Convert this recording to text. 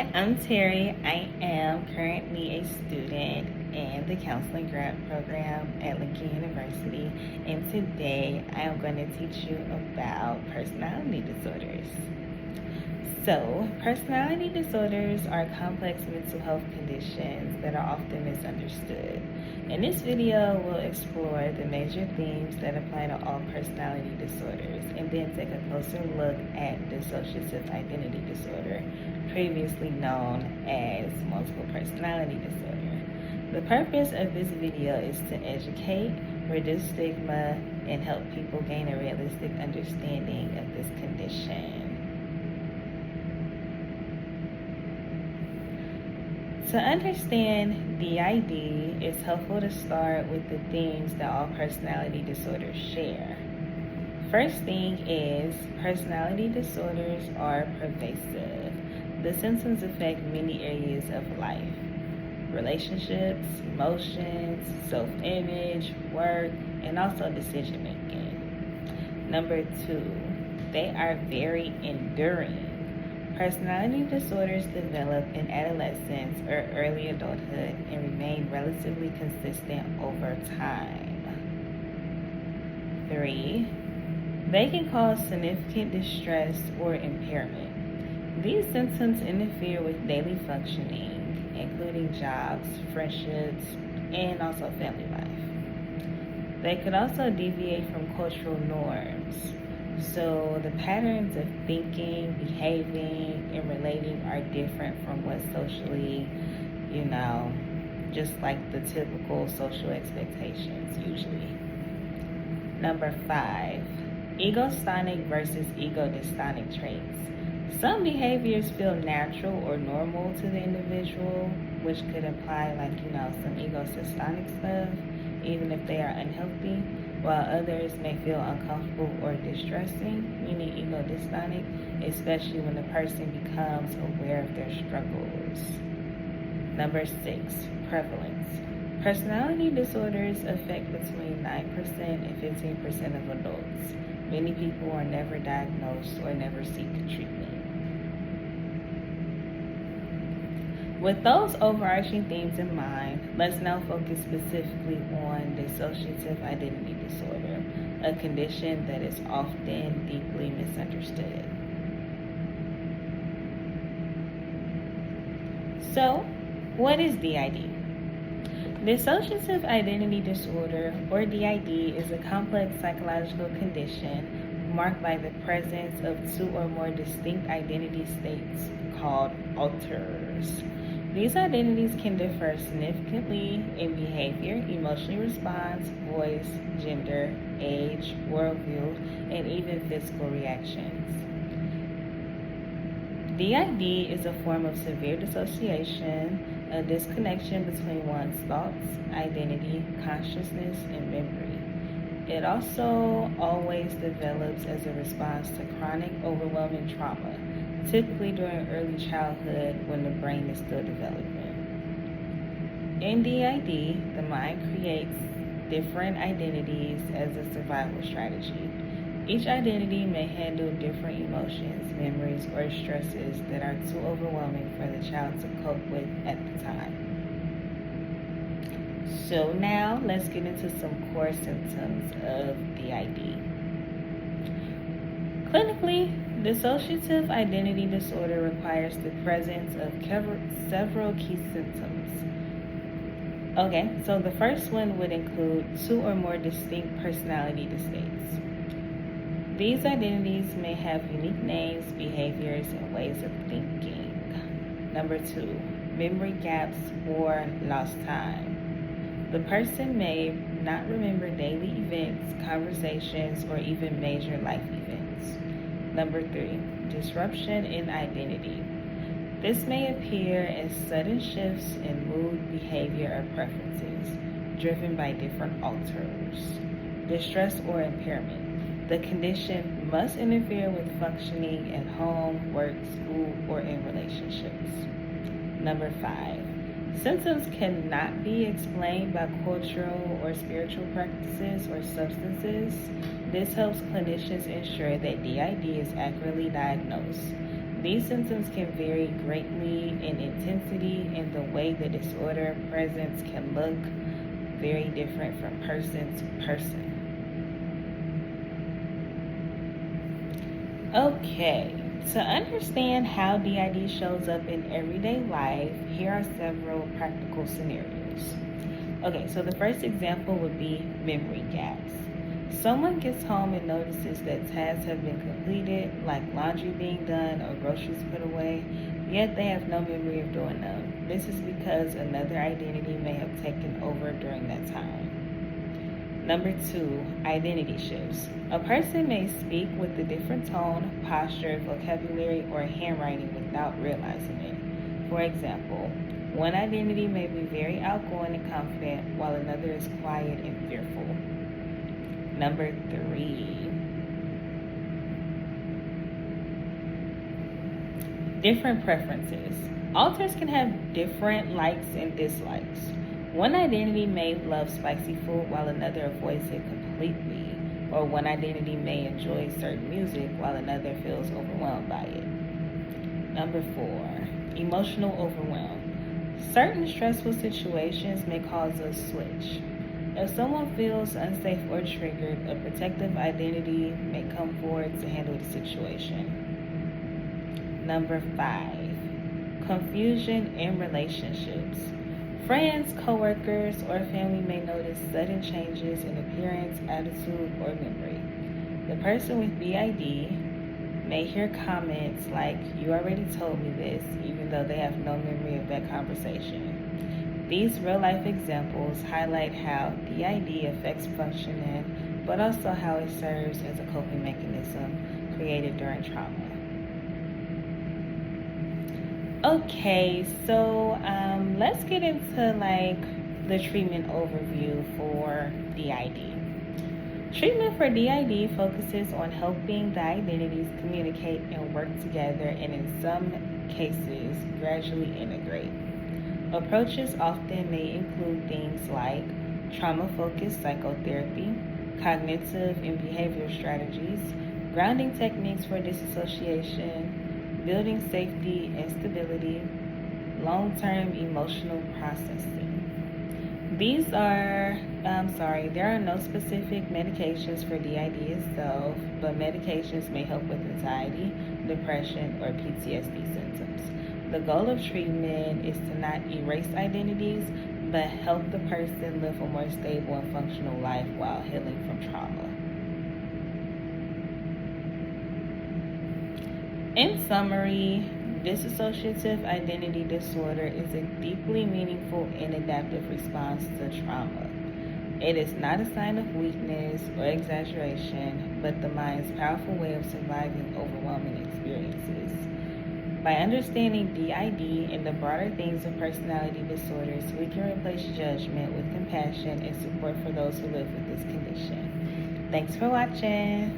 Hi, I'm Terry. I am currently a student in the counseling grant program at Lincoln University, and today I am going to teach you about personality disorders. So, personality disorders are complex mental health conditions that are often misunderstood. In this video, we'll explore the major themes that apply to all personality disorders and then take a closer look at dissociative identity disorder, previously known as multiple personality disorder. The purpose of this video is to educate, reduce stigma, and help people gain a realistic understanding of this condition. To understand DID, it's helpful to start with the themes that all personality disorders share. First thing is, personality disorders are pervasive. The symptoms affect many areas of life: relationships, emotions, self-image, work, and also decision making. Number 2, they are very enduring. Personality disorders develop in adolescence or early adulthood and remain relatively consistent over time. 3, they can cause significant distress or impairment. These symptoms interfere with daily functioning, including jobs, friendships, and also family life. They could also deviate from cultural norms. So the patterns of thinking, behaving, and relating are different from what's socially, just like the typical social expectations usually. Number 5, egostonic versus ego-dystonic traits. Some behaviors feel natural or normal to the individual, which could imply some ego-systonic stuff, even if they are unhealthy, while others may feel uncomfortable or distressing, meaning ego-dystonic, especially when the person becomes aware of their struggles. Number 6, prevalence. Personality disorders affect between 9% and 15% of adults. Many people are never diagnosed or never seek treatment. With those overarching themes in mind, let's now focus specifically on dissociative identity disorder, a condition that is often deeply misunderstood. So, what is DID? Dissociative identity disorder, or DID, is a complex psychological condition marked by the presence of 2 or more distinct identity states called alters. These identities can differ significantly in behavior, emotional response, voice, gender, age, worldview, and even physical reactions. DID is a form of severe dissociation, a disconnection between one's thoughts, identity, consciousness, and memory. It also always develops as a response to chronic, overwhelming trauma, typically during early childhood when the brain is still developing. In DID, the mind creates different identities as a survival strategy. Each identity may handle different emotions, memories, or stresses that are too overwhelming for the child to cope with at the time. So now let's get into some core symptoms of DID. Clinically, dissociative identity disorder requires the presence of several key symptoms. Okay, so the first one would include 2 or more distinct personality states. These identities may have unique names, behaviors, and ways of thinking. Number 2, memory gaps or lost time. The person may not remember daily events, conversations, or even major life events. Number 3, disruption in identity. This may appear as sudden shifts in mood, behavior, or preferences, driven by different alters. Distress or impairment. The condition must interfere with functioning at home, work, school, or in relationships. Number 5, symptoms cannot be explained by cultural or spiritual practices or substances. This helps clinicians ensure that DID is accurately diagnosed. These symptoms can vary greatly in intensity, and the way the disorder presents can look very different from person to person. Okay, to understand how DID shows up in everyday life, here are several practical scenarios. Okay, so the first example would be memory gaps. Someone gets home and notices that tasks have been completed, like laundry being done or groceries put away, yet they have no memory of doing them. This is because another identity may have taken over during that time. Number 2, identity shifts. A person may speak with a different tone, posture, vocabulary, or handwriting without realizing it. For example, one identity may be very outgoing and confident, while another is quiet and fearful. Number 3, different preferences. Alters can have different likes and dislikes. One identity may love spicy food while another avoids it completely, or one identity may enjoy certain music while another feels overwhelmed by it. Number 4, emotional overwhelm. Certain stressful situations may cause a switch. If someone feels unsafe or triggered, a protective identity may come forward to handle the situation. Number 5, confusion in relationships. Friends, coworkers, or family may notice sudden changes in appearance, attitude, or memory. The person with BID may hear comments like, "You already told me this," even though they have no memory of that conversation. These real-life examples highlight how DID affects functioning, but also how it serves as a coping mechanism created during trauma. Okay, so let's get into the treatment overview for DID. Treatment for DID focuses on helping the identities communicate and work together, and in some cases, gradually integrate. Approaches often may include things like trauma-focused psychotherapy, cognitive and behavioral strategies, grounding techniques for disassociation, building safety and stability, long-term emotional processing. There are no specific medications for DID itself, but medications may help with anxiety, depression, or PTSD symptoms. The goal of treatment is to not erase identities, but help the person live a more stable and functional life while healing from trauma. In summary, dissociative identity disorder is a deeply meaningful and adaptive response to trauma. It is not a sign of weakness or exaggeration, but the mind's powerful way of surviving overwhelming experiences. By understanding DID and the broader themes of personality disorders, we can replace judgment with compassion and support for those who live with this condition. Thanks for watching.